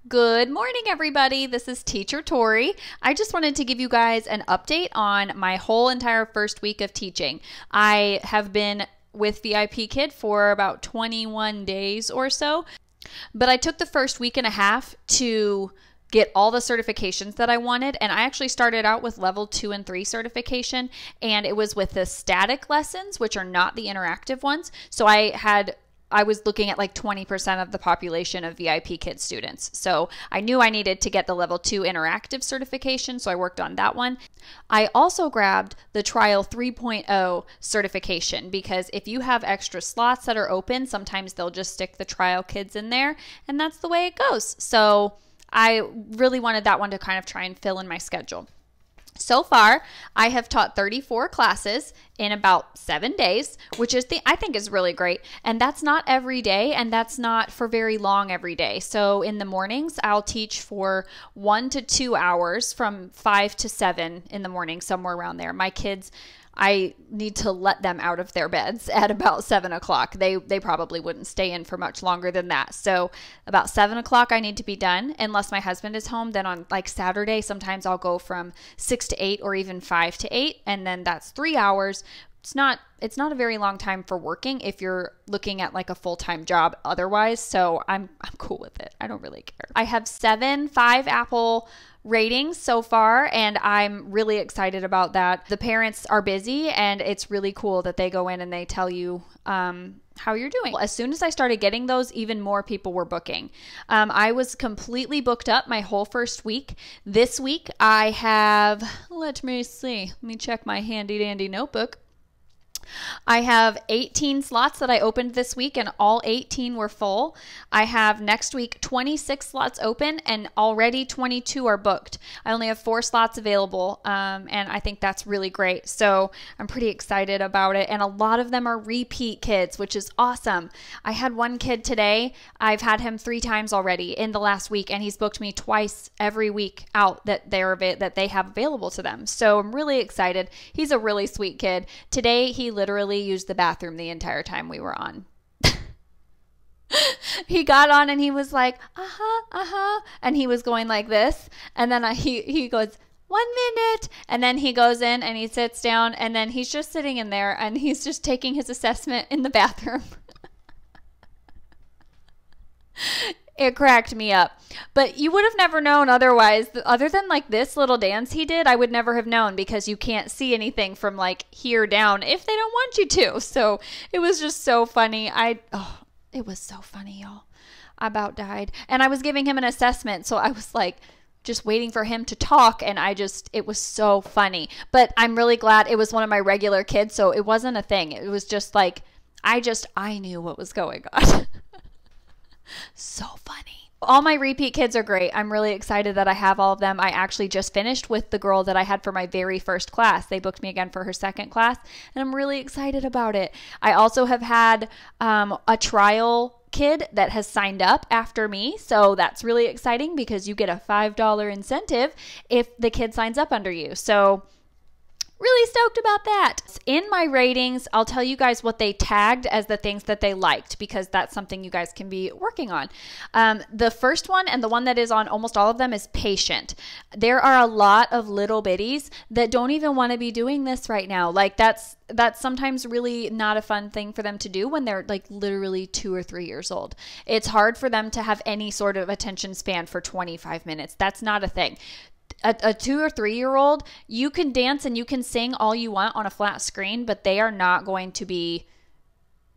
Good morning, everybody. This is Teacher Tori. I just wanted to give you guys an update on my whole entire first week of teaching. I have been with VIPKid for about 21 days or so, but I took the first week and a half to get all the certifications that I wanted. And I actually started out with level 2 and 3 certification, and it was with the static lessons, which are not the interactive ones. So I was looking at like 20% of the population of VIPKid students. So I knew I needed to get the level 2 interactive certification, so I worked on that one. I also grabbed the trial 3.0 certification because if you have extra slots that are open, sometimes they'll just stick the trial kids in there, and that's the way it goes. So I really wanted that one to kind of try and fill in my schedule. So far, I have taught 34 classes in about 7 days, which I think is really great. And that's not every day, and that's not for very long every day. So in the mornings, I'll teach for 1 to 2 hours from 5 to 7 in the morning, somewhere around there. My kids, I need to let them out of their beds at about 7 o'clock. They probably wouldn't stay in for much longer than that. So about 7 o'clock, I need to be done. Unless my husband is home, then on like Saturday, sometimes I'll go from 6 to 8 or even 5 to 8. And then that's 3 hours. It's not a very long time for working if you're looking at like a full-time job otherwise. So I'm cool with it. I don't really care. I have 7 5-apple ratings so far, and I'm really excited about that. The parents are busy, and it's really cool that they go in and they tell you how you're doing. As soon as I started getting those, even more people were booking. I was completely booked up my whole first week. This week I have, let me check my handy dandy notebook. I have 18 slots that I opened this week, and all 18 were full. I have next week 26 slots open, and already 22 are booked. I only have 4 slots available, and I think that's really great. So I'm pretty excited about it, and a lot of them are repeat kids, which is awesome. I had one kid today. I've had him 3 times already in the last week, and he's booked me twice every week out that they have available to them. So I'm really excited. He's a really sweet kid. Today he literally used the bathroom the entire time we were on. He got on and he was like, and he was going like this, and then he goes, 1 minute, and then he goes in and he sits down, and then he's just sitting in there and he's just taking his assessment in the bathroom. It cracked me up. But you would have never known otherwise. Other than like this little dance he did, I would never have known because you can't see anything from like here down if they don't want you to. So it was just so funny. It was so funny, y'all. I about died. And I was giving him an assessment, so I was like just waiting for him to talk, and it was so funny. But I'm really glad it was one of my regular kids, so it wasn't a thing. It was just like I knew what was going on. So funny. All my repeat kids are great. I'm really excited that I have all of them. I actually just finished with the girl that I had for my very first class. They booked me again for her second class, and I'm really excited about it. I also have had a trial kid that has signed up after me, so that's really exciting because you get a $5 incentive if the kid signs up under you. So really stoked about that. In my ratings, I'll tell you guys what they tagged as the things that they liked, because that's something you guys can be working on. The first one, and the one that is on almost all of them, is patient. There are a lot of little bitties that don't even want to be doing this right now. Like that's sometimes really not a fun thing for them to do when they're like literally 2 or 3 years old. It's hard for them to have any sort of attention span for 25 minutes. That's not a thing. A 2 or 3 year old, you can dance and you can sing all you want on a flat screen, but they're not going to be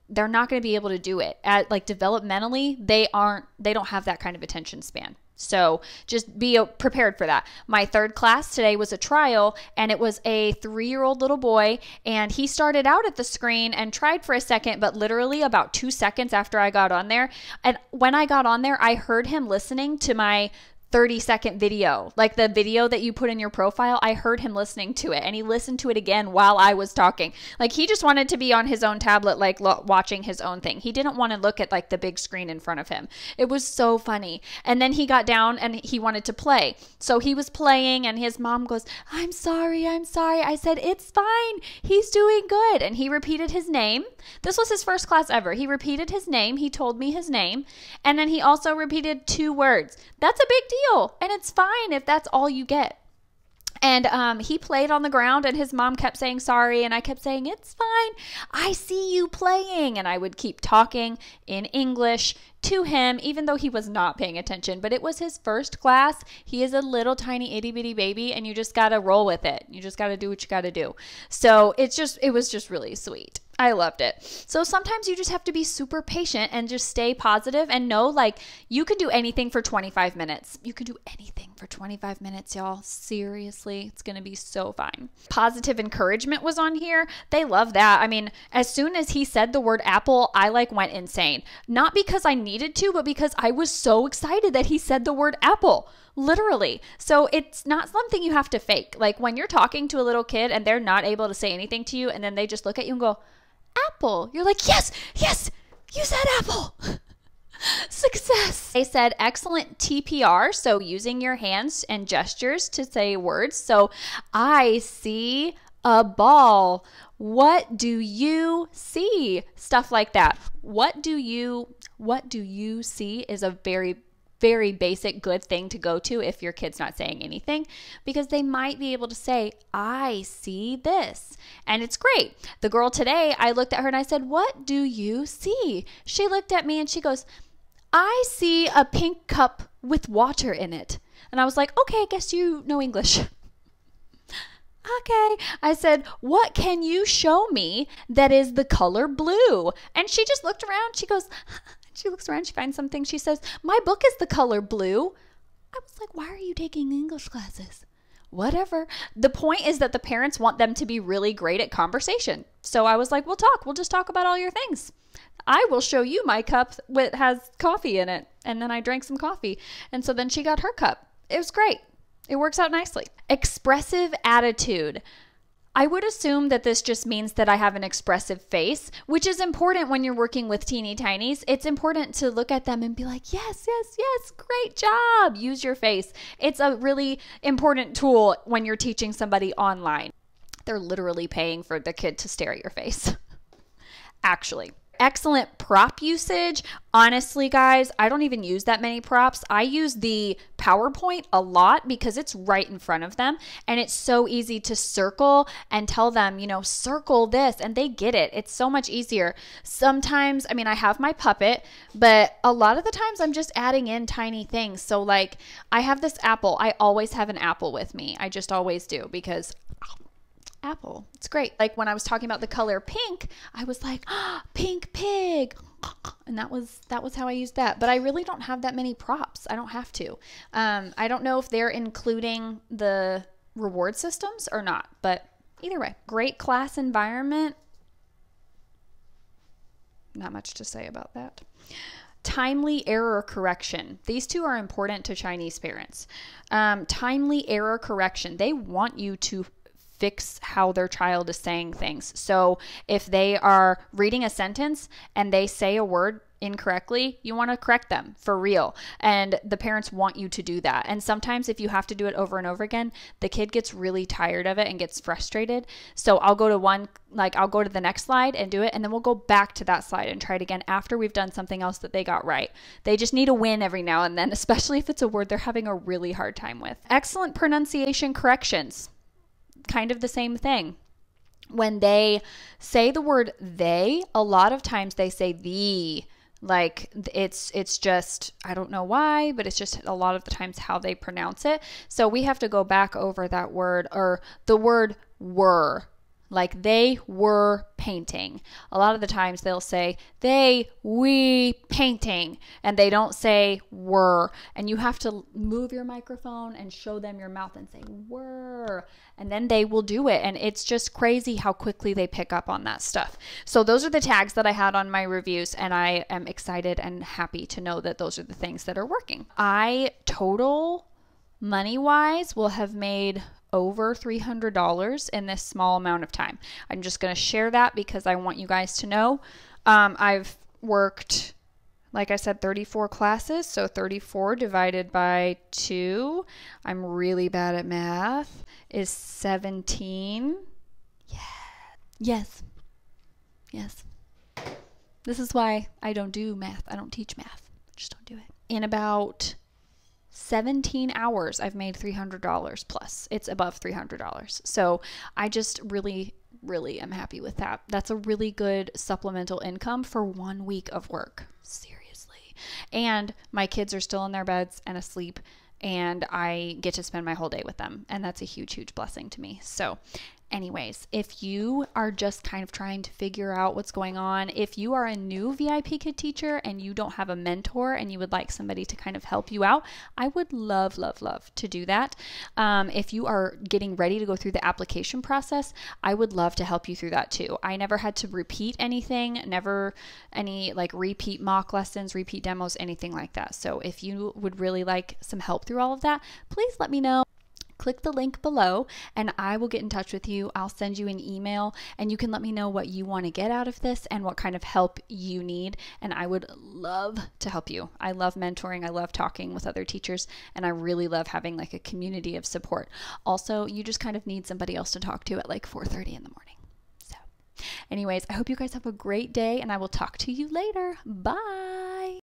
able to do it. Like developmentally, they don't have that kind of attention span. So just be prepared for that. My third class today was a trial, and it was a 3-year-old little boy, and he started out at the screen and tried for a second, but literally about 2 seconds after I got on there. And when I got on there, I heard him listening to my 30-second video, like the video that you put in your profile. I heard him listening to it, and he listened to it again while I was talking. Like, he just wanted to be on his own tablet, like watching his own thing. He didn't want to look at like the big screen in front of him. It was so funny. And then he got down and he wanted to play. So he was playing, and his mom goes, I'm sorry. I said, it's fine. He's doing good. And he repeated his name. This was his first class ever. He repeated his name. He told me his name. And then he also repeated 2 words. That's a big deal. And it's fine if that's all you get. And he played on the ground, and his mom kept saying sorry, and I kept saying, it's fine. I see you playing. And I would keep talking in English to him, even though he was not paying attention. But it was his first class. He is a little tiny itty bitty baby, and you just got to roll with it. You just got to do what you got to do. So it was just really sweet. I loved it. So sometimes you just have to be super patient and just stay positive and know, like, you can do anything for 25 minutes. You can do anything for 25 minutes, y'all. Seriously, it's going to be so fine. Positive encouragement was on here. They love that. I mean, as soon as he said the word apple, I like went insane. Not because I needed to, but because I was so excited that he said the word apple. Literally. So it's not something you have to fake. Like, when you're talking to a little kid and they're not able to say anything to you, and then they just look at you and go, apple. You're like, yes, you said apple. Success. They said excellent TPR, so using your hands and gestures to say words. So, I see a ball. What do you see? Stuff like that. What do you see is a very basic good thing to go to if your kid's not saying anything, because they might be able to say, I see this. And it's great. The girl today, I looked at her and I said, what do you see? She looked at me and she goes, I see a pink cup with water in it. And I was like, okay, I guess you know English. Okay. I said, what can you show me that is the color blue? And she just looked around. She goes, she looks around, she finds something. She says, my book is the color blue. I was like, why are you taking English classes? Whatever. The point is that the parents want them to be really great at conversation. So I was like, we'll talk. We'll just talk about all your things. I will show you my cup that has coffee in it. And then I drank some coffee. And so then she got her cup. It was great. It works out nicely. Expressive attitude. I would assume that this just means that I have an expressive face, which is important when you're working with teeny tinies. It's important to look at them and be like, yes, great job. Use your face. It's a really important tool when you're teaching somebody online. They're literally paying for the kid to stare at your face. Actually. Excellent prop usage. Honestly, guys, I don't even use that many props. I use the PowerPoint a lot because it's right in front of them, and it's so easy to circle and tell them, circle this, and they get it. It's so much easier. Sometimes, I have my puppet, but a lot of the times I'm just adding in tiny things. So like, I have this apple. I always have an apple with me. I just always do, because apple. It's great. Like when I was talking about the color pink, I was like, pink pig. And that was how I used that. But I really don't have that many props. I don't have to. I don't know if they're including the reward systems or not, but either way, great class environment. Not much to say about that. Timely error correction. These two are important to Chinese parents. Timely error correction. They want you to fix how their child is saying things. So if they are reading a sentence and they say a word incorrectly, you want to correct them for real. And the parents want you to do that. And sometimes if you have to do it over and over again, the kid gets really tired of it and gets frustrated. So I'll go to the next slide and do it. And then we'll go back to that slide and try it again after we've done something else that they got right. They just need a win every now and then, especially if it's a word they're having a really hard time with. Excellent pronunciation corrections. Kind of the same thing. When they say the word they, a lot of times they say the. Like it's just, I don't know why, but it's just a lot of the times how they pronounce it. So we have to go back over that word, or the word were. like they were painting. A lot of the times they'll say we painting, and they don't say were. And you have to move your microphone and show them your mouth and say were, and then they will do it. And it's just crazy how quickly they pick up on that stuff. So those are the tags that I had on my reviews, and I am excited and happy to know that those are the things that are working. I total money-wise will have made over $300 in this small amount of time. I'm just going to share that because I want you guys to know. I've worked, like I said, 34 classes. So 34 divided by 2, I'm really bad at math, is 17. Yeah. Yes. Yes. This is why I don't do math. I don't teach math. I just don't do it. In about 17 hours, I've made $300 plus. It's above $300. So I just really am happy with that. That's a really good supplemental income for 1 week of work. Seriously. And my kids are still in their beds and asleep, and I get to spend my whole day with them. And that's a huge blessing to me. So anyways, if you are just kind of trying to figure out what's going on, if you are a new VIPKid teacher and you don't have a mentor and you would like somebody to kind of help you out, I would love to do that. If you are getting ready to go through the application process, I would love to help you through that too. I never had to repeat anything, never any like repeat mock lessons, repeat demos, anything like that. So if you would really like some help through all of that, please let me know. Click the link below and I will get in touch with you. I'll send you an email and you can let me know what you want to get out of this and what kind of help you need. And I would love to help you. I love mentoring. I love talking with other teachers, and I really love having like a community of support. Also, you just kind of need somebody else to talk to at like 4:30 in the morning. So anyways, I hope you guys have a great day and I will talk to you later. Bye.